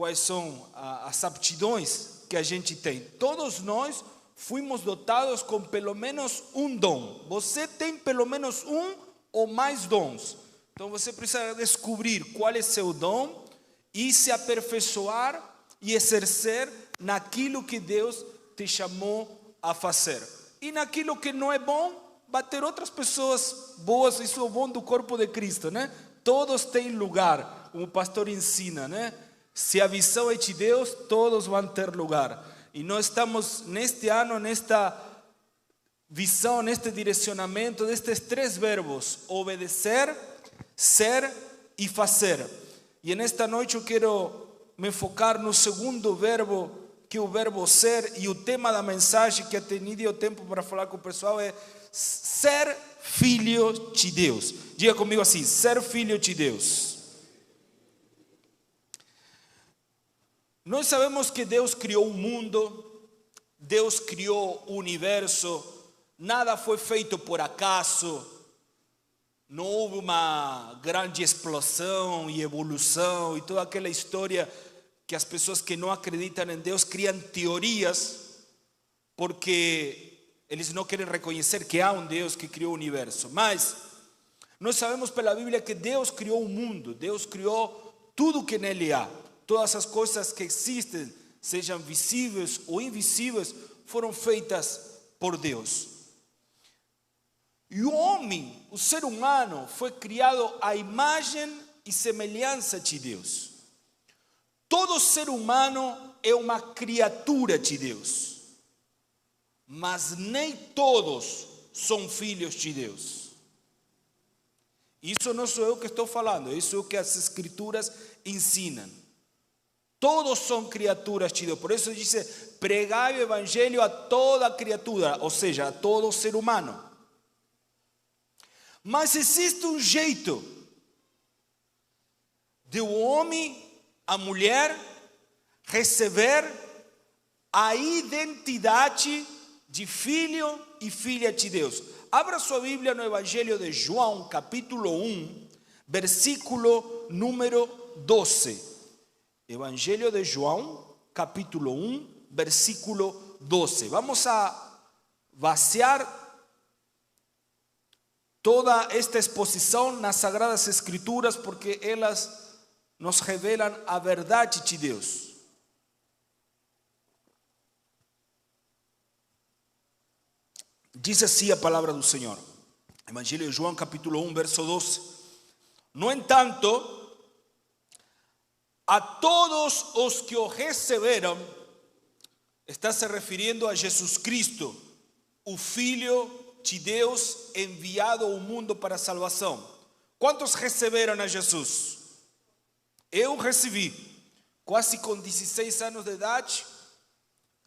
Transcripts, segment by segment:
quais são as aptidões que a gente tem. Todos nós fomos dotados com pelo menos um dom. Você tem pelo menos um ou mais dons. Então você precisa descobrir qual é seu dom e se aperfeiçoar e exercer naquilo que Deus te chamou a fazer. E naquilo que não é bom, vai ter outras pessoas boas. Isso é o bom do corpo de Cristo, né? Todos têm lugar, como o pastor ensina, né? Se a visão é de Deus, todos vão ter lugar. E nós estamos neste ano, nesta visão, neste direcionamento destes três verbos: obedecer, ser e fazer. E nesta noite eu quero me focar no segundo verbo, que é o verbo ser, e o tema da mensagem que eu tenho tempo para falar com o pessoal é ser filho de Deus. Diga comigo assim: ser filho de Deus. Nós sabemos que Deus criou o mundo, Deus criou o universo, nada foi feito por acaso, não houve uma grande explosão e evolução e toda aquela história que as pessoas que não acreditam em Deus criam teorias porque eles não querem reconhecer que há um Deus que criou o universo. Mas nós sabemos pela Bíblia que Deus criou o mundo, Deus criou tudo que nele há. Todas as coisas que existem, sejam visíveis ou invisíveis, foram feitas por Deus. E o homem, o ser humano, foi criado à imagem e semelhança de Deus. Todo ser humano é uma criatura de Deus, mas nem todos são filhos de Deus. Isso não sou eu que estou falando, isso é o que as Escrituras ensinam. Todos são criaturas de Deus. Por isso diz: pregai o evangelho a toda criatura, ou seja, a todo ser humano. Mas existe um jeito de o homem, a mulher, receber a identidade de filho e filha de Deus. Abra sua Bíblia no Evangelho de João, capítulo 1, versículo número 12. Evangelho de João, capítulo 1, versículo 12. Vamos a vaciar toda esta exposição nas Sagradas Escrituras, porque elas nos revelam a verdade de Deus. Diz assim a palavra do Senhor. Evangelho de João, capítulo 1, verso 12. No entanto, a todos os que o receberam, está se referindo a Jesus Cristo, o Filho de Deus enviado ao mundo para a salvação. Quantos receberam a Jesus? Eu recebi, quase com 16 anos de idade,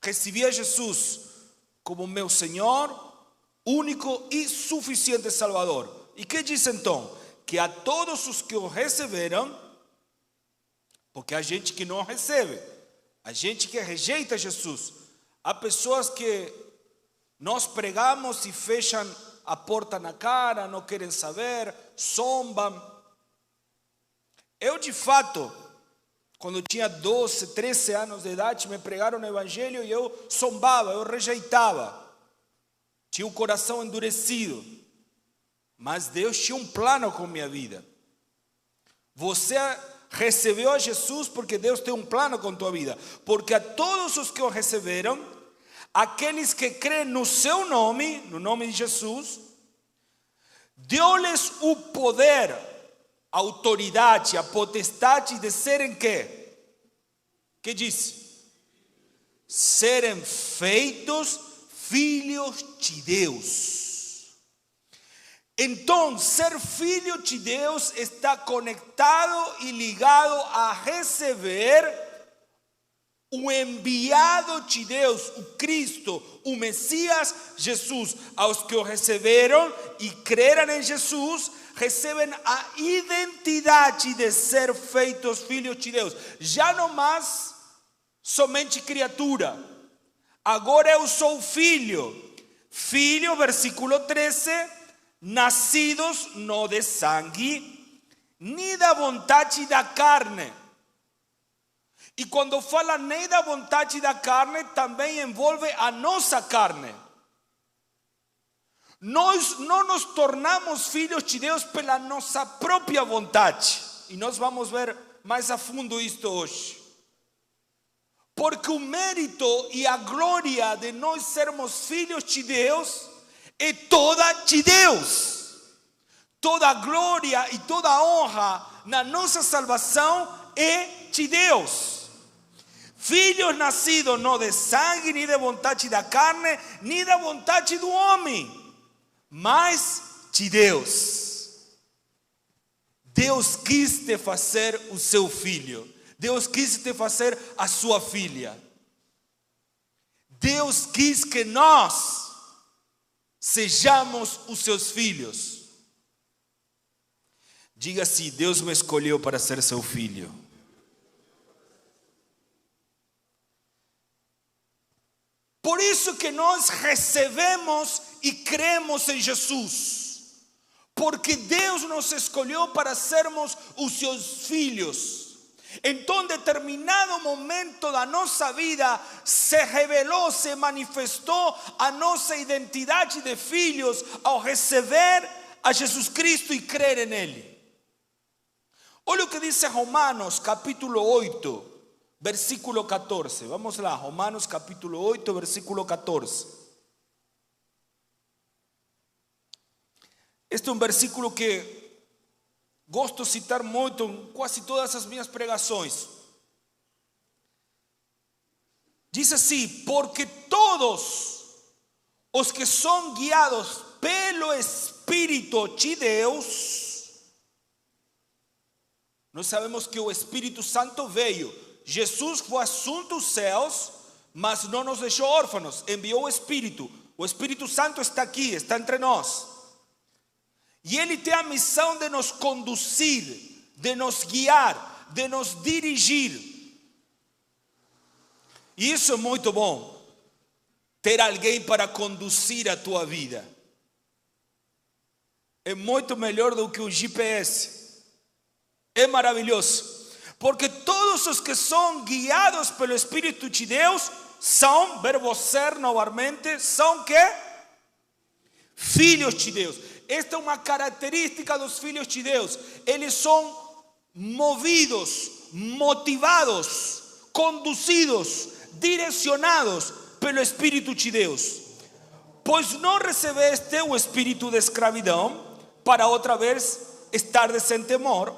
recebi a Jesus como meu Senhor, único e suficiente Salvador. E que diz então? Que a todos os que o receberam, porque há gente que não recebe, há gente que rejeita Jesus, há pessoas que nós pregamos e fecham a porta na cara, não querem saber, zombam. Eu, de fato, quando tinha 12, 13 anos de idade, me pregaram no Evangelho e eu zombava, eu rejeitava. Tinha o coração endurecido. Mas Deus tinha um plano com minha vida. Você recebeu a Jesus porque Deus tem um plano com tua vida. Porque a todos os que o receberam, aqueles que creem no seu nome, no nome de Jesus, deu-lhes o poder, a autoridade, a potestade de serem quê? Que diz? Serem feitos filhos de Deus. Então, ser filho de Deus está conectado e ligado a receber o enviado de Deus, o Cristo, o Messias, Jesus. Aos que o receberam e creram em Jesus, recebem a identidade de ser feitos filhos de Deus. Já não mais somente criatura. Agora eu sou filho. Filho, versículo 13... nascidos não de sangue, nem da vontade da carne. E quando fala nem da vontade da carne, também envolve a nossa carne. Nós não nos tornamos filhos de Deus pela nossa própria vontade. E nós vamos ver mais a fundo isto hoje. Porque o mérito e a glória de nós sermos filhos de Deus é toda de Deus. Toda a glória e toda a honra na nossa salvação é de Deus. Filhos nascidos não de sangue, nem de vontade da carne, nem da vontade do homem, mas de Deus. Deus quis te fazer o seu filho. Deus quis te fazer a sua filha. Deus quis que nós sejamos os seus filhos. Diga assim: Deus me escolheu para ser seu filho. Por isso que nós recebemos e cremos em Jesus. Porque Deus nos escolheu para sermos os seus filhos. Então, em determinado momento da nossa vida, se revelou, se manifestou a nossa identidade de filhos ao receber a Jesus Cristo e crer nele. Olha o que diz Romanos capítulo 8. Versículo 14, vamos lá, Romanos capítulo 8, versículo 14. Este é um versículo que gosto de citar muito em quase todas as minhas pregações. Diz assim: porque todos os que são guiados pelo Espírito de Deus, nós sabemos que o Espírito Santo veio. Jesus foi assunto aos céus, mas não nos deixou órfãos, enviou o Espírito. O Espírito Santo está aqui, está entre nós. E Ele tem a missão de nos conduzir, de nos guiar, de nos dirigir. E isso é muito bom, ter alguém para conduzir a tua vida. É muito melhor do que um GPS. É maravilhoso. Porque todos os que são guiados pelo Espírito de Deus são, verbo ser novamente, são que? Filhos de Deus. Esta é uma característica dos filhos de Deus. Eles são movidos, motivados, conduzidos, direcionados pelo Espírito de Deus. Pois não recebeste o espírito de escravidão para outra vez estar sem temor,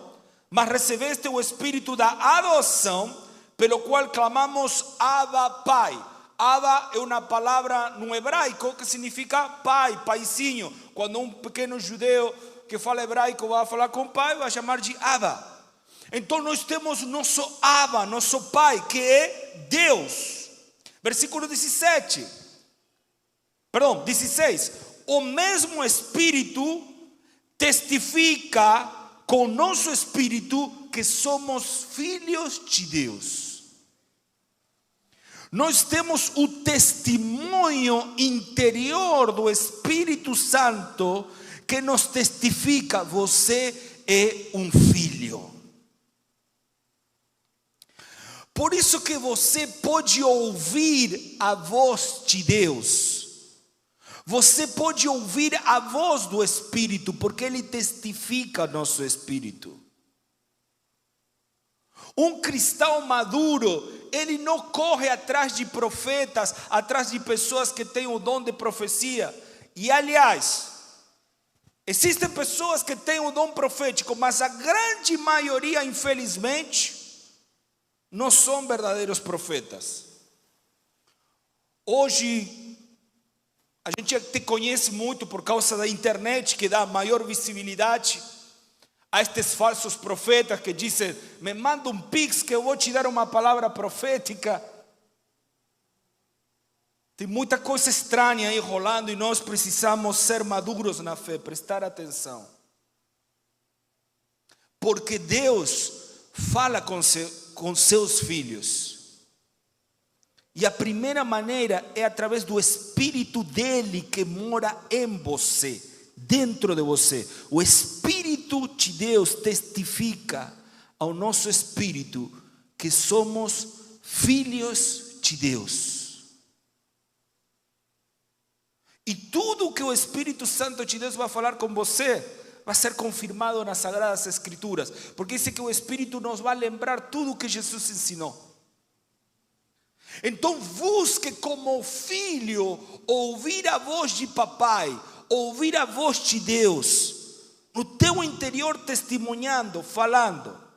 mas recebeste o espírito da adoção, pelo qual clamamos Abba, Pai. Abba é uma palavra no hebraico que significa pai, paizinho. Quando um pequeno judeu que fala hebraico vai falar com o pai, vai chamar de Abba. Então nós temos nosso Abba, nosso pai, que é Deus. Versículo 16. O mesmo Espírito testifica com nosso espírito que somos filhos de Deus. Nós temos o testemunho interior do Espírito Santo que nos testifica: você é um filho. Por isso que você pode ouvir a voz de Deus. Você pode ouvir a voz do Espírito, porque Ele testifica nosso espírito. Um cristão maduro, ele não corre atrás de profetas, atrás de pessoas que têm o dom de profecia. E aliás, existem pessoas que têm o dom profético, mas a grande maioria, infelizmente, não são verdadeiros profetas. Hoje, a gente te conhece muito por causa da internet, que dá maior visibilidade a estes falsos profetas que dizem: me manda um pix que eu vou te dar uma palavra profética. Tem muita coisa estranha aí rolando e nós precisamos ser maduros na fé, prestar atenção. Porque Deus fala com seus filhos. E a primeira maneira é através do Espírito dele que mora em você, dentro de você. O Espírito de Deus testifica ao nosso espírito que somos filhos de Deus. E tudo que o Espírito Santo de Deus vai falar com você vai ser confirmado nas Sagradas Escrituras, porque diz que o Espírito nos vai lembrar tudo que Jesus ensinou. Então busque como filho ouvir a voz de papai, ouvir a voz de Deus no teu interior, testemunhando, falando.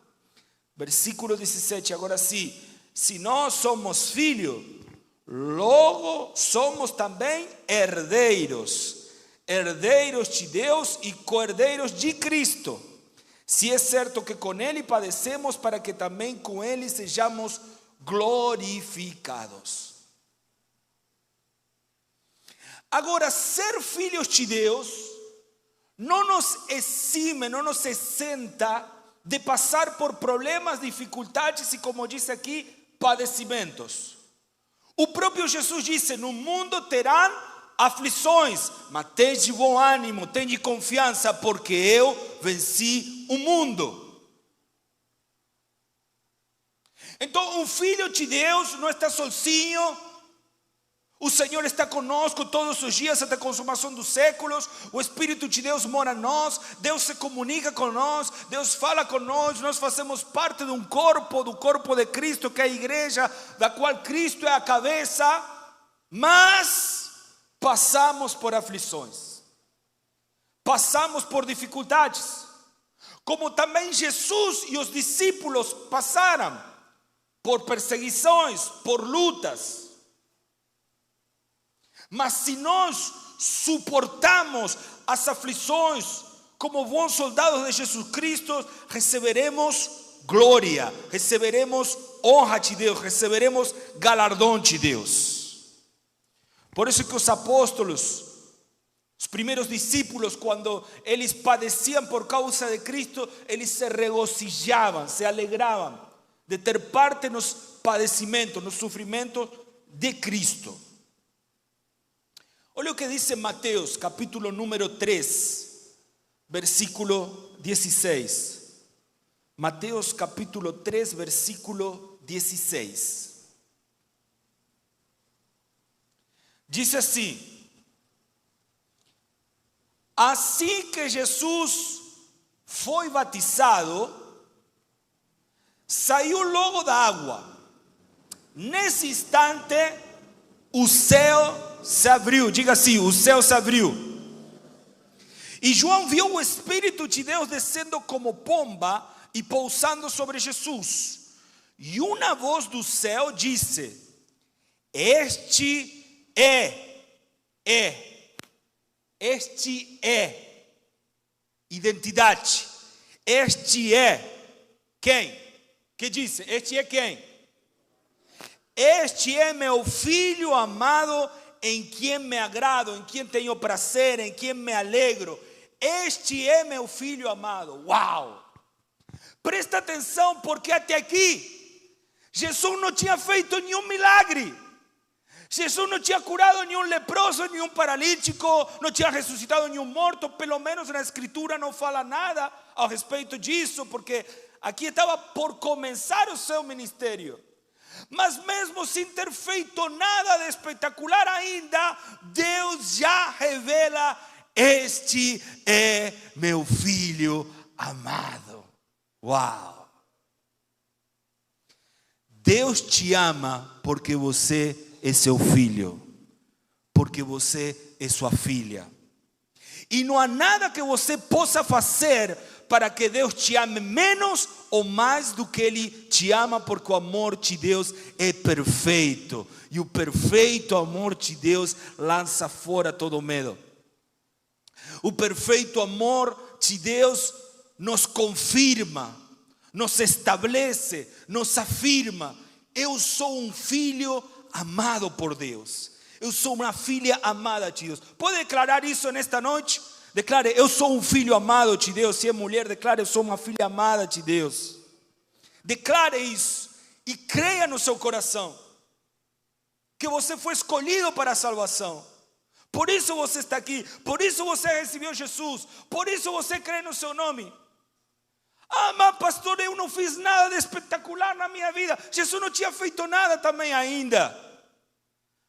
Versículo 17, agora sim. Se nós somos filhos, logo somos também herdeiros. Herdeiros de Deus e co-herdeiros de Cristo. Se é certo que com Ele padecemos, para que também com Ele sejamos glorificados. Agora, ser filhos de Deus não nos exime, não nos exenta de passar por problemas, dificuldades e, como diz aqui, padecimentos. O próprio Jesus disse: no mundo terão aflições, mas tende bom ânimo, tende confiança, porque eu venci o mundo. Então, um filho de Deus não está sozinho. O Senhor está conosco todos os dias até a consumação dos séculos. O Espírito de Deus mora em nós. Deus se comunica com nós. Deus fala com nós. Nós fazemos parte de um corpo, do corpo de Cristo, que é a igreja, da qual Cristo é a cabeça. Mas passamos por aflições. Passamos por dificuldades. Como também Jesus e os discípulos passaram por perseguições, por lutas. Mas se nós suportamos as aflições como bons soldados de Jesus Cristo, receberemos glória, receberemos honra de Deus, receberemos galardão de Deus. Por isso que os apóstolos, os primeiros discípulos, quando eles padeciam por causa de Cristo, eles se regozijavam, se alegravam de ter parte nos padecimentos, nos sofrimentos de Cristo. Olha o que diz Mateus, capítulo número 3, versículo 16. Mateus capítulo 3, versículo 16. Diz assim: assim que Jesus foi batizado, saiu logo da água. Nesse instante, o céu se abriu. Diga assim: o céu se abriu. E João viu o Espírito de Deus descendo como pomba e pousando sobre Jesus. E uma voz do céu disse: Este é identidade. Este é quem? Que disse? Este é quem? Este é meu filho amado, em quem me agrado, em quem tenho prazer, em quem me alegro. Este é meu filho amado. Uau! Presta atenção, porque até aqui Jesus não tinha feito nenhum milagre. Jesus não tinha curado nenhum leproso, nenhum paralítico, não tinha ressuscitado nenhum morto. Pelo menos na Escritura não fala nada a respeito disso, porque aqui estava por começar o seu ministério. Mas mesmo sem ter feito nada de espetacular ainda, Deus já revela: este é meu filho amado. Uau! Deus te ama porque você é seu filho, porque você é sua filha. E não há nada que você possa fazer para que Deus te ame menos ou mais do que Ele te ama, porque o amor de Deus é perfeito. E o perfeito amor de Deus lança fora todo medo. O perfeito amor de Deus nos confirma, nos estabelece, nos afirma: eu sou um filho amado por Deus. Eu sou uma filha amada de Deus. Pode declarar isso nesta noite? Declare: eu sou um filho amado de Deus. Se é mulher, declare: eu sou uma filha amada de Deus. Declare isso e creia no seu coração que você foi escolhido para a salvação. Por isso você está aqui, por isso você recebeu Jesus, por isso você crê no seu nome. Ah, mas pastor, eu não fiz nada de espetacular na minha vida. Jesus não tinha feito nada também ainda.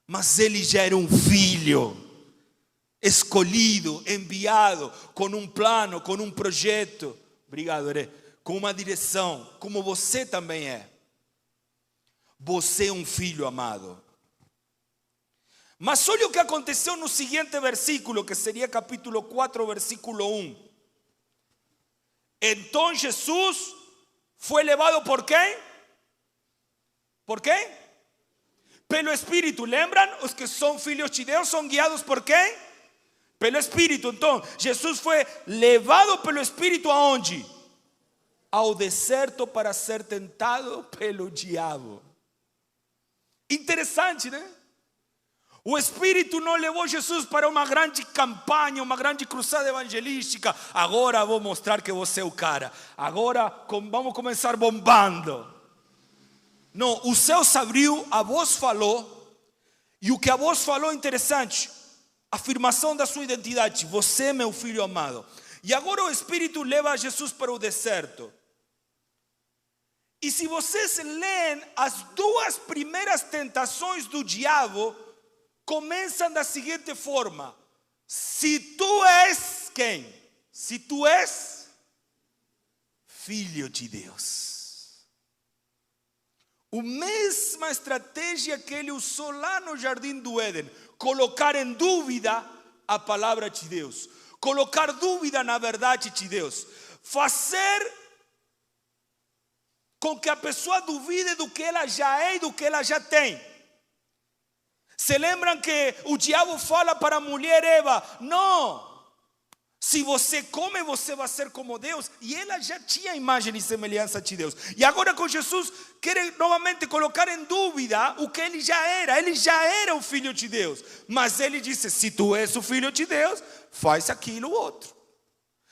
Mas ele já era um filho, escolhido, enviado, com um plano, com um projeto. Obrigado, Ere. Com uma direção, como você também é. Você é um filho amado. Mas olha o que aconteceu no seguinte versículo, que seria capítulo 4, versículo 1. Então Jesus foi levado por quem? ¿Por quem? Pelo Espírito. Lembram? Os que são filhos de Deus são guiados por quem? Pelo Espírito. Então, Jesus foi levado pelo Espírito aonde? Ao deserto para ser tentado pelo diabo. Interessante, né? O Espírito não levou Jesus para uma grande campanha, uma grande cruzada evangelística. Agora vou mostrar que você é o cara. Agora vamos começar bombando. Não, o céu se abriu, a voz falou. E o que a voz falou é interessante. Afirmação da sua identidade. Você é meu filho amado. E agora o Espírito leva Jesus para o deserto. E se vocês leem as duas primeiras tentações do diabo, começam da seguinte forma: se tu és quem? Se tu és filho de Deus. A mesma estratégia que ele usou lá no jardim do Éden, colocar em dúvida a palavra de Deus, colocar dúvida na verdade de Deus, fazer com que a pessoa duvide do que ela já é e do que ela já tem. Se lembram que o diabo fala para a mulher Eva: não, se você come, você vai ser como Deus. E ela já tinha a imagem e semelhança de Deus. E agora com Jesus, quer novamente colocar em dúvida o que ele já era. Ele já era o filho de Deus. Mas ele disse: se tu és o filho de Deus, faz aquilo outro.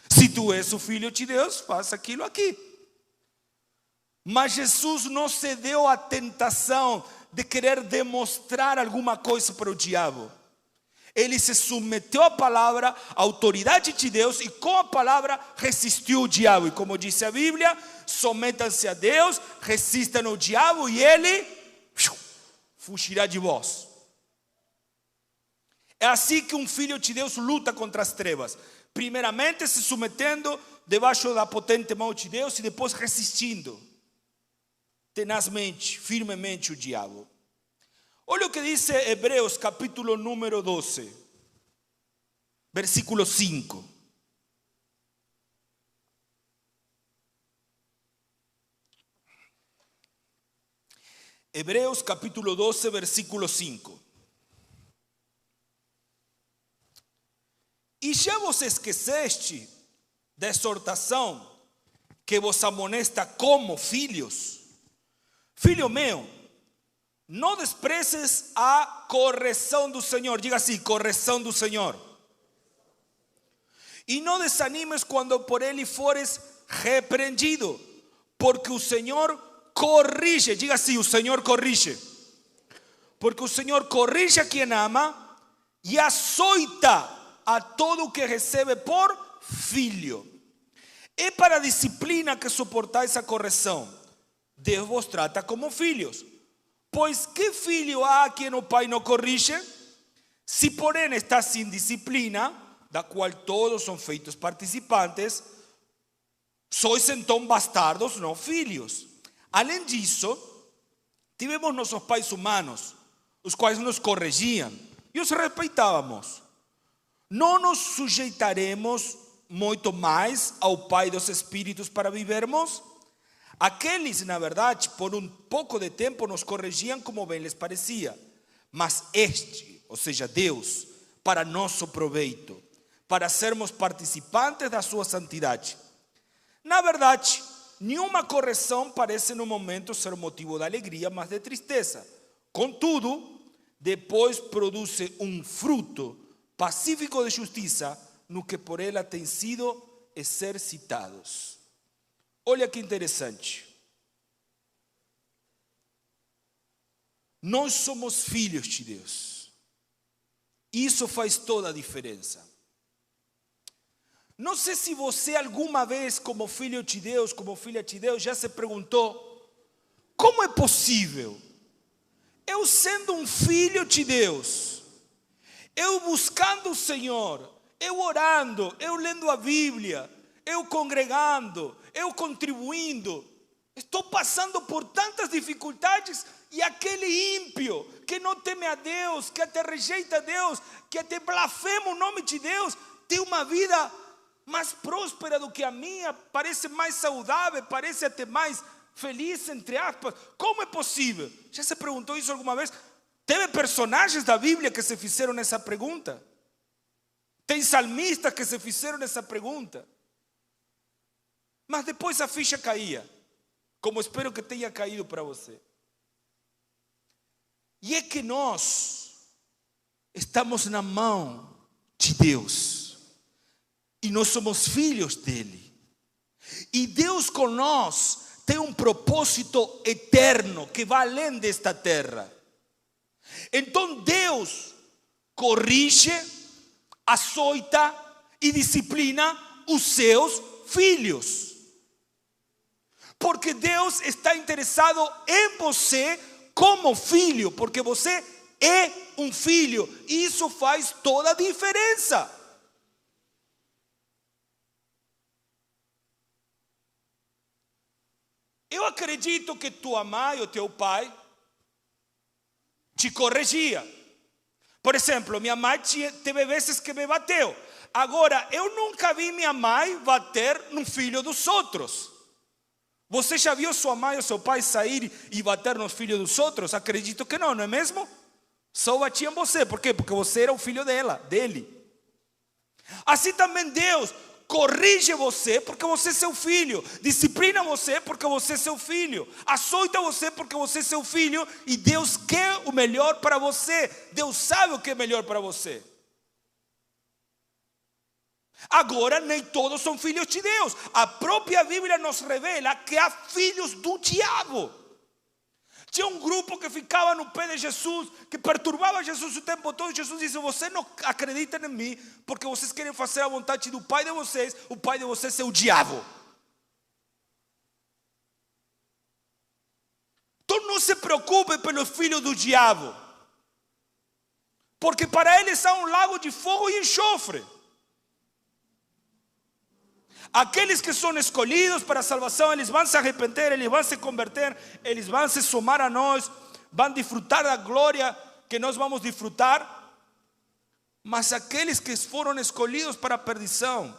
Se tu és o filho de Deus, faz aquilo aqui. Mas Jesus não cedeu à tentação de querer demonstrar alguma coisa para o diabo. Ele se submeteu à palavra, à autoridade de Deus, e com a palavra resistiu o diabo. E como diz a Bíblia, sometam-se a Deus, resistam ao diabo e ele fugirá de vós. É assim que um filho de Deus luta contra as trevas. Primeiramente se submetendo debaixo da potente mão de Deus e depois resistindo tenazmente, firmemente o diabo. Olha o que diz Hebreus capítulo número 12, versículo 5. Hebreus capítulo 12, versículo 5. E já vos esqueceste da exortação que vos amonesta como filhos? Filho meu, não despreces a correção do Senhor. Diga assim: correção do Senhor. E não desanimes quando por ele fores repreendido, porque o Senhor corrige. Diga assim: o Senhor corrige. Porque o Senhor corrige a quem ama e açoita a todo o que recebe por filho. É para a disciplina que suportais a correção. Deus vos trata como filhos. Pois que filho há a quem o pai não corrige? Se porém está sem disciplina, da qual todos são feitos participantes, sois então bastardos, não filhos. Além disso, tivemos nossos pais humanos, os quais nos corrigiam e os respeitávamos. Não nos sujeitaremos muito mais ao Pai dos Espíritos para vivermos? Aqueles, na verdade, por um pouco de tempo nos corrigiam como bem lhes parecia. Mas este, ou seja, Deus, para nosso proveito, para sermos participantes da sua santidade. Na verdade, nenhuma correção parece no momento ser motivo de alegria, mas de tristeza. Contudo, depois produz um fruto pacífico de justiça no que por ela têm sido exercitados. Olha que interessante. Nós somos filhos de Deus. Isso faz toda a diferença. Não sei se você alguma vez, como filho de Deus, como filha de Deus, já se perguntou: como é possível eu sendo um filho de Deus, eu buscando o Senhor, eu orando, eu lendo a Bíblia, eu congregando, eu contribuindo, estou passando por tantas dificuldades, e aquele ímpio que não teme a Deus, que até rejeita a Deus, que até blasfema o nome de Deus, tem uma vida mais próspera do que a minha, parece mais saudável, parece até mais feliz, entre aspas. Como é possível? Já se perguntou isso alguma vez? Teve personagens da Bíblia que se fizeram essa pergunta. Tem salmistas que se fizeram essa pergunta. Mas depois a ficha caía, como espero que tenha caído para você. E é que nós estamos na mão de Deus. E nós somos filhos dele. E Deus com nós tem um propósito eterno que vai além desta terra. Então Deus corrige, açoita e disciplina os seus filhos. Porque Deus está interessado em você como filho, porque você é um filho, e isso faz toda a diferença. Eu acredito que tua mãe ou teu pai te corrigia. Por exemplo, minha mãe teve vezes que me bateu. Agora, eu nunca vi minha mãe bater no filho dos outros. Você já viu sua mãe ou seu pai sair e bater nos filhos dos outros? Acredito que não, não é mesmo? Só batia em você. Por quê? Porque você era o filho dele. Assim também Deus corrige você porque você é seu filho, disciplina você porque você é seu filho, açoita você porque você é seu filho, e Deus quer o melhor para você. Deus sabe o que é melhor para você. Agora, nem todos são filhos de Deus. A própria Bíblia nos revela que há filhos do diabo. Tinha um grupo que ficava no pé de Jesus, que perturbava Jesus o tempo todo. E Jesus disse: vocês não acreditam em mim porque vocês querem fazer a vontade do pai de vocês. O pai de vocês é o diabo. Então não se preocupe pelos filhos do diabo, porque para eles há um lago de fogo e enxofre. Aqueles que são escolhidos para a salvação, eles vão se arrepender, eles vão se converter, eles vão se somar a nós, vão desfrutar da glória que nós vamos desfrutar. Mas aqueles que foram escolhidos para a perdição,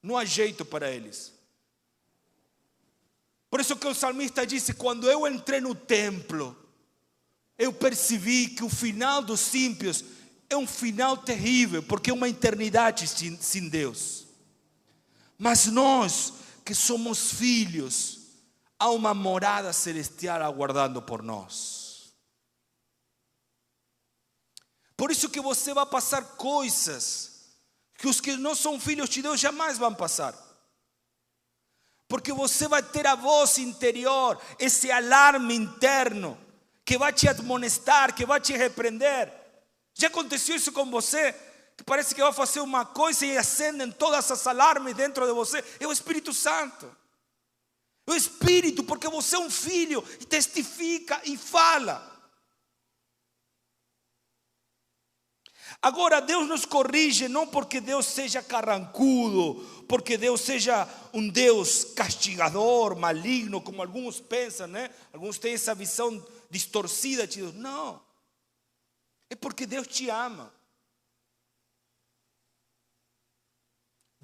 não há jeito para eles. Por isso que o salmista disse: quando eu entrei no templo, eu percebi que o final dos ímpios é um final terrível, porque é uma eternidade sem Deus. Mas nós que somos filhos, há uma morada celestial aguardando por nós. Por isso que você vai passar coisas que os que não são filhos de Deus jamais vão passar. Porque você vai ter a voz interior, esse alarme interno, que vai te admonestar, que vai te repreender. Já aconteceu isso com você? Que parece que vai fazer uma coisa e acendem todas as alarmes dentro de você. É o Espírito Santo. É o Espírito, porque você é um filho e testifica e fala. Agora, Deus nos corrige não porque Deus seja carrancudo, porque Deus seja um Deus castigador, maligno, como alguns pensam, né? Alguns têm essa visão distorcida de Deus. Não. É porque Deus te ama.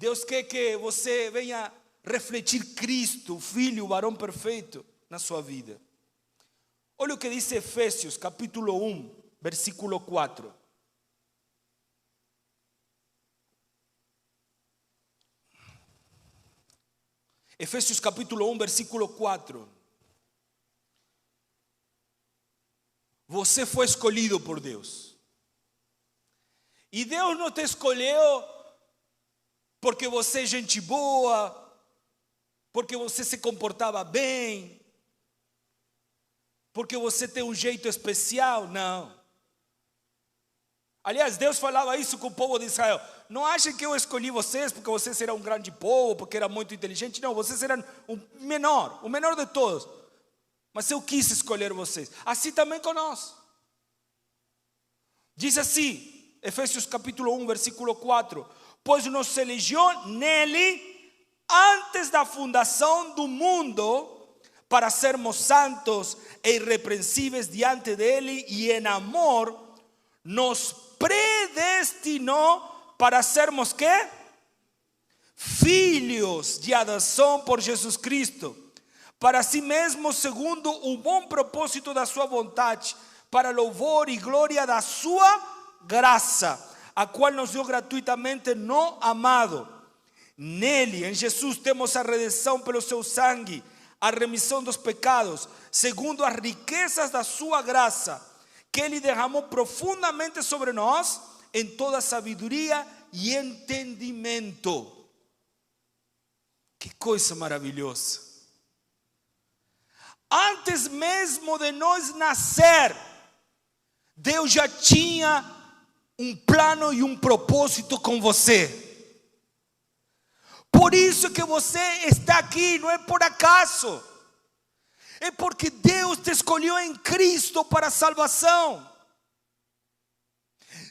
Deus quer que você venha refletir Cristo, o Filho, o varão perfeito, na sua vida. Olha o que diz Efésios, capítulo 1, versículo 4. Efésios capítulo 1, versículo 4. Você foi escolhido por Deus. E Deus não te escolheu porque você é gente boa, porque você se comportava bem, porque você tem um jeito especial. Não. Aliás, Deus falava isso com o povo de Israel. Não achem que eu escolhi vocês porque vocês eram um grande povo, porque eram muito inteligentes. Não, vocês eram o menor de todos. Mas eu quis escolher vocês. Assim também com nós. Diz assim, Efésios capítulo 1, versículo 4. Pois nos elegeu nele antes da fundação do mundo para sermos santos e irrepreensíveis diante dele, e em amor nos predestinou para sermos ¿qué? Filhos de adoção por Jesus Cristo, para si mesmo segundo o bom propósito da sua vontade, para louvor e glória da sua graça, a qual nos deu gratuitamente no amado. Nele, em Jesus, temos a redenção pelo seu sangue, a remissão dos pecados, segundo as riquezas da sua graça, que Ele derramou profundamente sobre nós, em toda sabedoria e entendimento. Que coisa maravilhosa! Antes mesmo de nós nascer, Deus já tinha um plano e um propósito com você. Por isso que você está aqui, não é por acaso. É porque Deus te escolheu em Cristo para a salvação.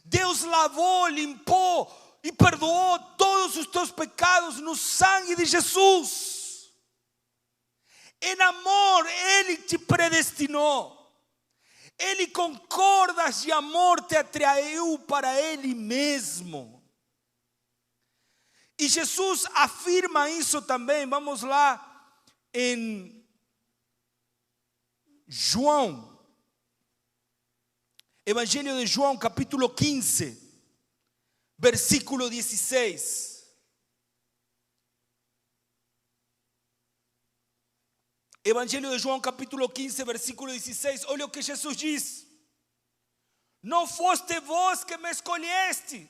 Deus lavou, limpou e perdoou todos os teus pecados no sangue de Jesus. Em amor, Ele te predestinou. Ele com cordas de amor te atraiu para Ele mesmo. E Jesus afirma isso também. Vamos lá em João. Evangelho de João, capítulo 15, versículo 16. Evangelho de João, capítulo 15, versículo 16. Olha o que Jesus diz: não foste vós que me escolheste,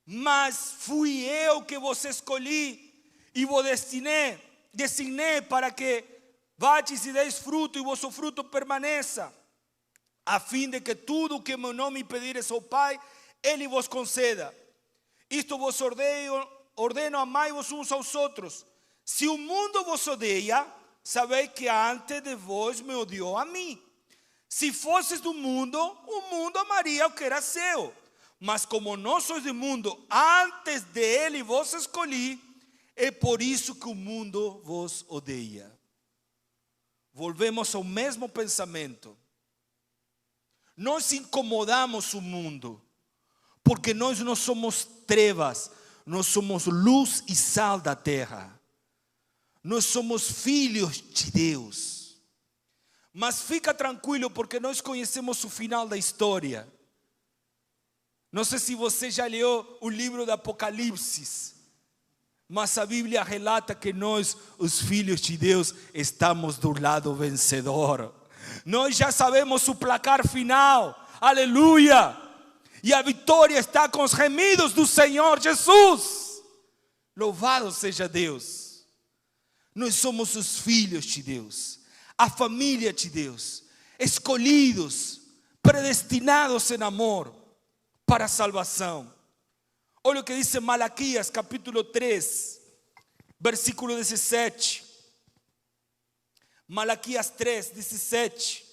mas fui eu que vos escolhi e vos designei para que vades e deis fruto e vosso fruto permaneça, a fim de que tudo o que meu nome pedires ao Pai, Ele vos conceda. Isto vos ordeno, amai-vos uns aos outros. Se o mundo vos odeia, sabeis que antes de vós me odiou a mim. Se fosses do mundo, o mundo amaria o que era seu. Mas como não sois do mundo, antes dele vos escolhi, é por isso que o mundo vos odeia. Volvemos ao mesmo pensamento. Nós incomodamos o mundo, porque nós não somos trevas, nós somos luz e sal da terra. Nós somos filhos de Deus. Mas fica tranquilo, porque nós conhecemos o final da história. Não sei se você já leu o livro do Apocalipse, mas a Bíblia relata que nós, os filhos de Deus, estamos do lado vencedor. Nós já sabemos o placar final, aleluia, e a vitória está com os gemidos do Senhor Jesus. Louvado seja Deus. Nós somos os filhos de Deus, a família de Deus, escolhidos, predestinados em amor para a salvação. Olha o que diz Malaquias capítulo 3, versículo 17. Malaquias 3, 17.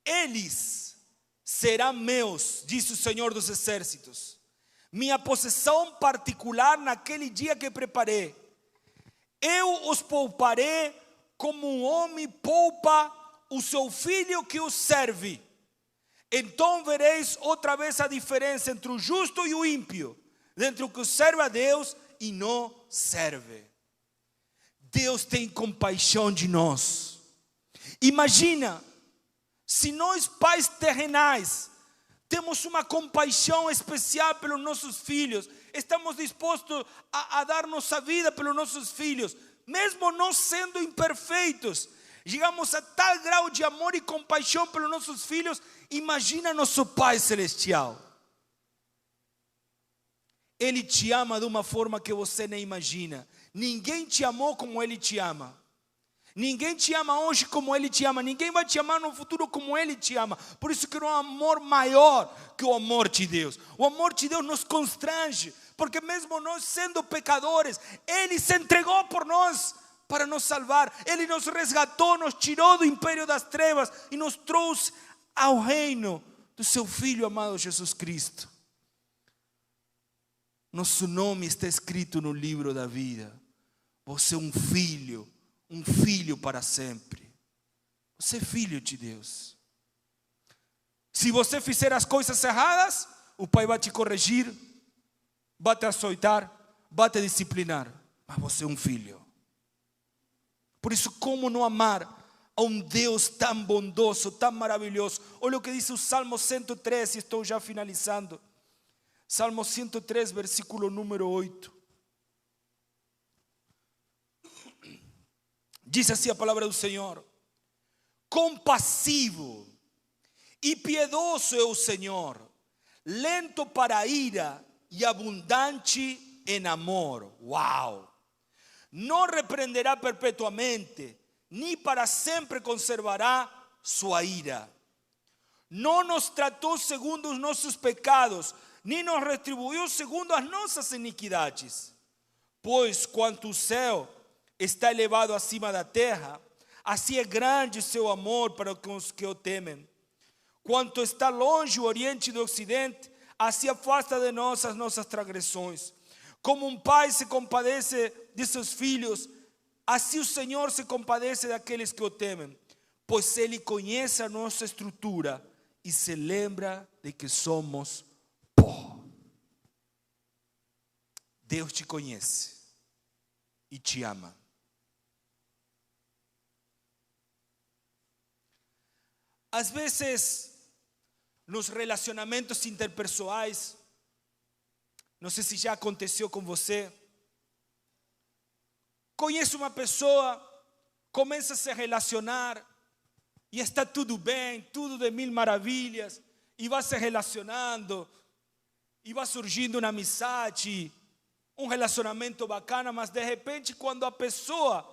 Eles serão meus, diz o Senhor dos Exércitos, minha possessão particular naquele dia que preparei. Eu os pouparei como um homem poupa o seu filho que o serve. Então vereis outra vez a diferença entre o justo e o ímpio, entre o que serve a Deus e não serve. Deus tem compaixão de nós. Imagina, se nós pais terrenais temos uma compaixão especial pelos nossos filhos, estamos dispostos a dar nossa vida pelos nossos filhos, mesmo não sendo imperfeitos, chegamos a tal grau de amor e compaixão pelos nossos filhos. Imagina nosso Pai Celestial. Ele te ama de uma forma que você nem imagina. Ninguém te amou como Ele te ama. Ninguém te ama hoje como Ele te ama. Ninguém vai te amar no futuro como Ele te ama. Por isso que não há amor maior que o amor de Deus. O amor de Deus nos constrange. Porque mesmo nós sendo pecadores, Ele se entregou por nós para nos salvar. Ele nos resgatou, nos tirou do império das trevas e nos trouxe ao reino do seu Filho amado Jesus Cristo. Nosso nome está escrito no livro da vida. Você é um filho para sempre. Você é filho de Deus. Se você fizer as coisas erradas, o Pai vai te corrigir, vai te açoitar, vai te disciplinar. Mas você é um filho. Por isso, como não amar a um Deus tão bondoso, tão maravilhoso? Olha o que diz o Salmo 103, e estou já finalizando. Salmo 103, versículo número 8. Diz assim a palavra do Senhor: compassivo e piedoso é o Senhor, lento para a ira e abundante em amor. Uau! Não repreenderá perpetuamente, nem para sempre conservará sua ira. Não nos tratou segundo os nossos pecados, nem nos retribuiu segundo as nossas iniquidades. Pois quanto o céu está elevado acima da terra, assim é grande o seu amor para os que o temem. Quanto está longe o oriente do ocidente, assim afasta de nós as nossas transgressões. Como um pai se compadece de seus filhos, assim o Senhor se compadece daqueles que o temem. Pois Ele conhece a nossa estrutura e se lembra de que somos pó. Deus te conhece e te ama. Às vezes, nos relacionamentos interpessoais, não sei se já aconteceu com você, conhece uma pessoa, começa a se relacionar e está tudo bem, tudo de mil maravilhas, e vai se relacionando e vai surgindo uma amizade, um relacionamento bacana, mas de repente quando a pessoa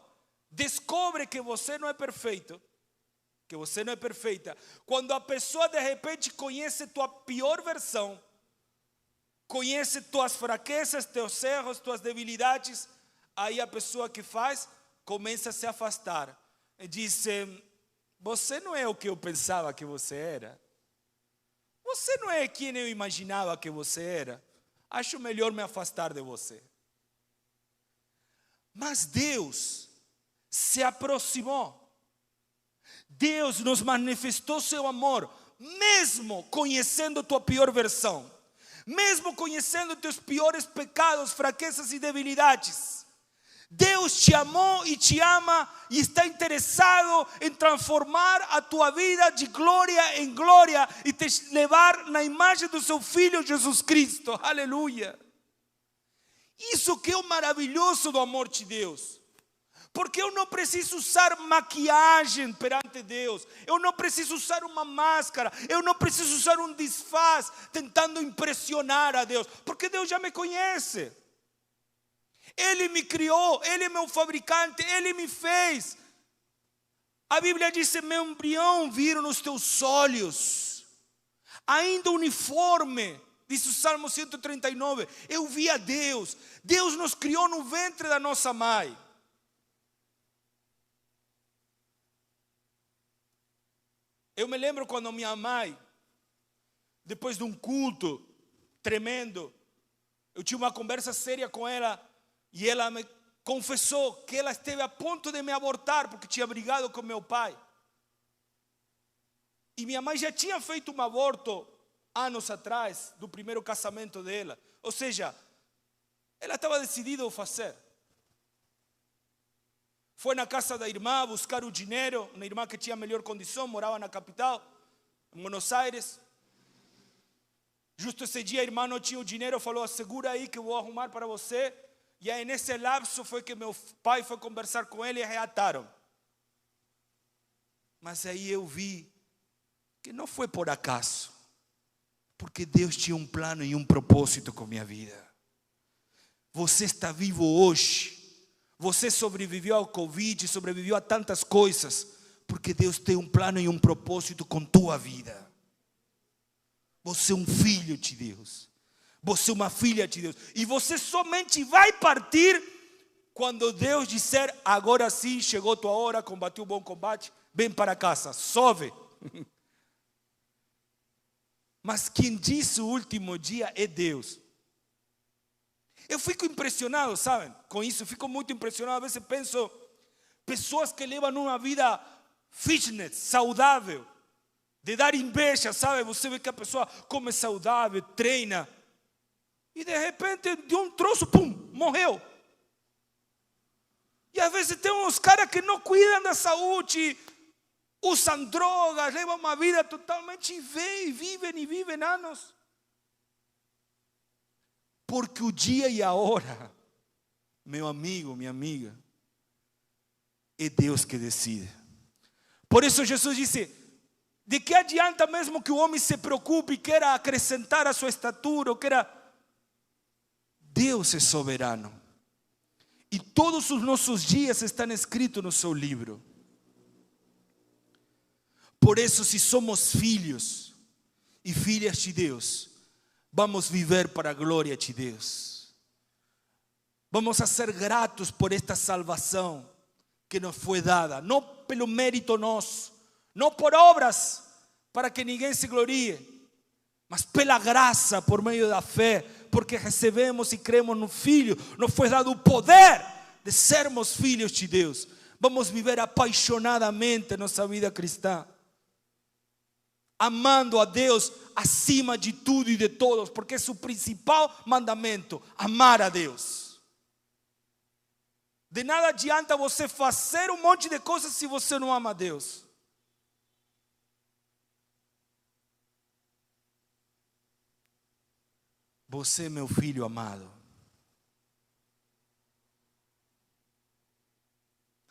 descobre que você não é perfeito, que você não é perfeita, quando a pessoa de repente conhece tua pior versão, conhece tuas fraquezas, teus erros, tuas debilidades, aí a pessoa que faz começa a se afastar e diz: você não é o que eu pensava que você era, você não é quem eu imaginava que você era, acho melhor me afastar de você. Mas Deus se aproximou, Deus nos manifestou seu amor, mesmo conhecendo tua pior versão, mesmo conhecendo teus piores pecados, fraquezas e debilidades. Deus te amou e te ama e está interessado em transformar a tua vida de glória em glória e te levar na imagem do seu Filho Jesus Cristo. Aleluia! Isso que é o maravilhoso do amor de Deus. Porque eu não preciso usar maquiagem perante Deus. Eu não preciso usar uma máscara. Eu não preciso usar um disfarce tentando impressionar a Deus. Porque Deus já me conhece. Ele me criou, Ele é meu fabricante, Ele me fez. A Bíblia diz: meu embrião viram nos teus olhos, ainda uniforme, diz o Salmo 139, eu vi a Deus. Deus nos criou no ventre da nossa mãe. Eu me lembro quando minha mãe, depois de um culto tremendo, eu tinha uma conversa séria com ela, e ela me confessou que ela esteve a ponto de me abortar porque tinha brigado com meu pai. E minha mãe já tinha feito um aborto anos atrás, do primeiro casamento dela. Ou seja, ela estava decidida a fazer. Foi na casa da irmã buscar o dinheiro, uma irmã que tinha melhor condição, morava na capital, em Buenos Aires. Justo esse dia a irmã não tinha o dinheiro, falou: segura aí que eu vou arrumar para você. E aí nesse lapso foi que meu pai foi conversar com ele e reataram. Mas aí eu vi que não foi por acaso, porque Deus tinha um plano e um propósito com minha vida. Você está vivo hoje Você sobreviveu ao Covid, sobreviveu a tantas coisas, porque Deus tem um plano e um propósito com tua vida. Você é um filho de Deus. Você é uma filha de Deus. E você somente vai partir quando Deus disser: agora sim, chegou tua hora, combateu o bom combate, vem para casa, sobe. Mas quem disse o último dia é Deus. Eu fico impressionado, sabem, com isso. Eu fico muito impressionado. Às vezes penso, pessoas que levam uma vida fitness, saudável, de dar inveja, sabe? Você vê que a pessoa come saudável, treina, e de repente, de um troço, pum, morreu. E às vezes tem uns caras que não cuidam da saúde, usam drogas, levam uma vida totalmente vivem anos. Porque o dia e a hora, meu amigo, minha amiga, é Deus que decide. Por isso Jesus disse: de que adianta mesmo que o homem se preocupe e queira acrescentar a sua estatura, ou queira... Deus é soberano. E todos os nossos dias estão escritos no seu livro. Por isso, se somos filhos e filhas de Deus, vamos viver para a glória de Deus. Vamos a ser gratos por esta salvação que nos foi dada, não pelo mérito nosso, não por obras para que ninguém se glorie, mas pela graça, por meio da fé, porque recebemos e cremos no Filho. Nos foi dado o poder de sermos filhos de Deus. Vamos viver apaixonadamente nossa vida cristã, amando a Deus acima de tudo e de todos, porque é o principal mandamento: amar a Deus. De nada adianta você fazer um monte de coisas se você não ama a Deus. Você é meu filho amado.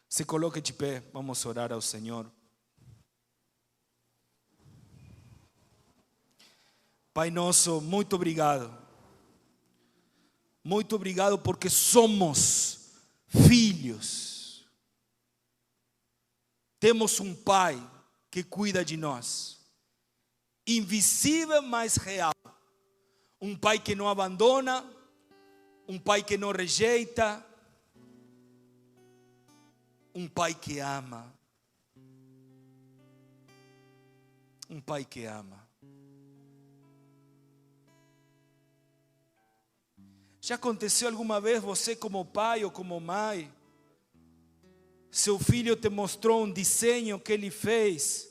Se coloque de pé, vamos orar ao Senhor. Pai nosso, muito obrigado. Muito obrigado porque somos filhos. Temos um Pai que cuida de nós. Invisível, mas real. Um Pai que não abandona, um Pai que não rejeita, um Pai que ama. Um Pai que ama. Já aconteceu alguma vez você como pai ou como mãe, seu filho te mostrou um desenho que ele fez,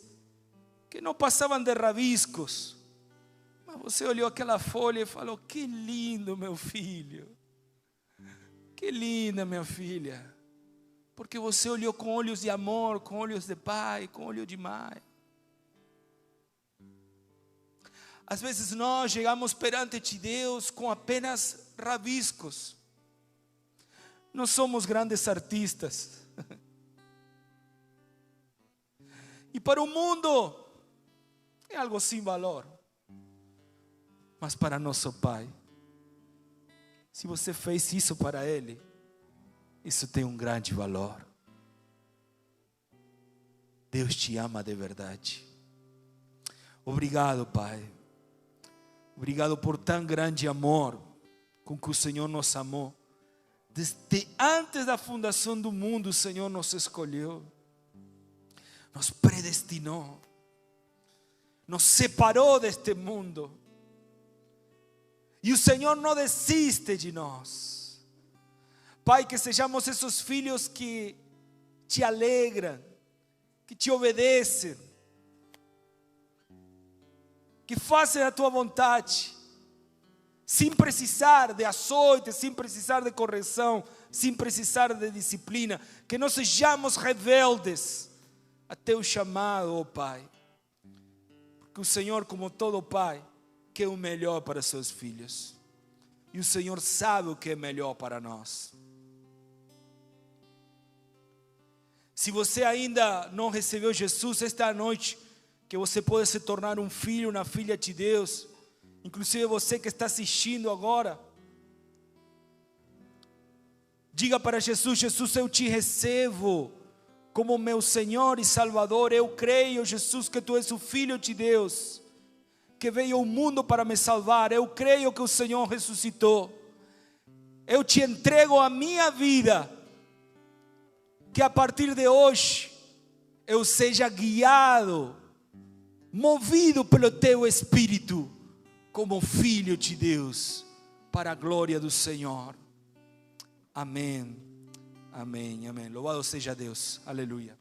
que não passavam de rabiscos, mas você olhou aquela folha e falou: que lindo meu filho, que linda minha filha, porque você olhou com olhos de amor, com olhos de pai, com olhos de mãe. Às vezes nós chegamos perante de Deus com apenas rabiscos. Não somos grandes artistas. E para o mundo é algo sem valor. Mas para nosso Pai, se você fez isso para Ele, isso tem um grande valor. Deus te ama de verdade. Obrigado, Pai. Obrigado por tão grande amor com que o Senhor nos amou. Desde antes da fundação do mundo, o Senhor nos escolheu, nos predestinou, nos separou deste mundo. E o Senhor não desiste de nós. Pai, que sejamos esses filhos que te alegram, que te obedecem, que fazem a tua vontade, sem precisar de açoite, sem precisar de correção, sem precisar de disciplina. Que não sejamos rebeldes a teu chamado, ó Pai, porque o Senhor, como todo Pai, quer o melhor para seus filhos, e o Senhor sabe o que é melhor para nós. Se você ainda não recebeu Jesus, esta noite, que você pode se tornar um filho, uma filha de Deus. Inclusive você que está assistindo agora, Diga para Jesus: Jesus, eu te recebo como meu Senhor e Salvador. Eu creio, Jesus, que tu és o Filho de Deus, que veio ao mundo para me salvar. Eu creio que o Senhor ressuscitou. Eu te entrego a minha vida, que a partir de hoje eu seja guiado, movido pelo teu Espírito, como filho de Deus, para a glória do Senhor. Amém, amém, amém. Louvado seja Deus, aleluia.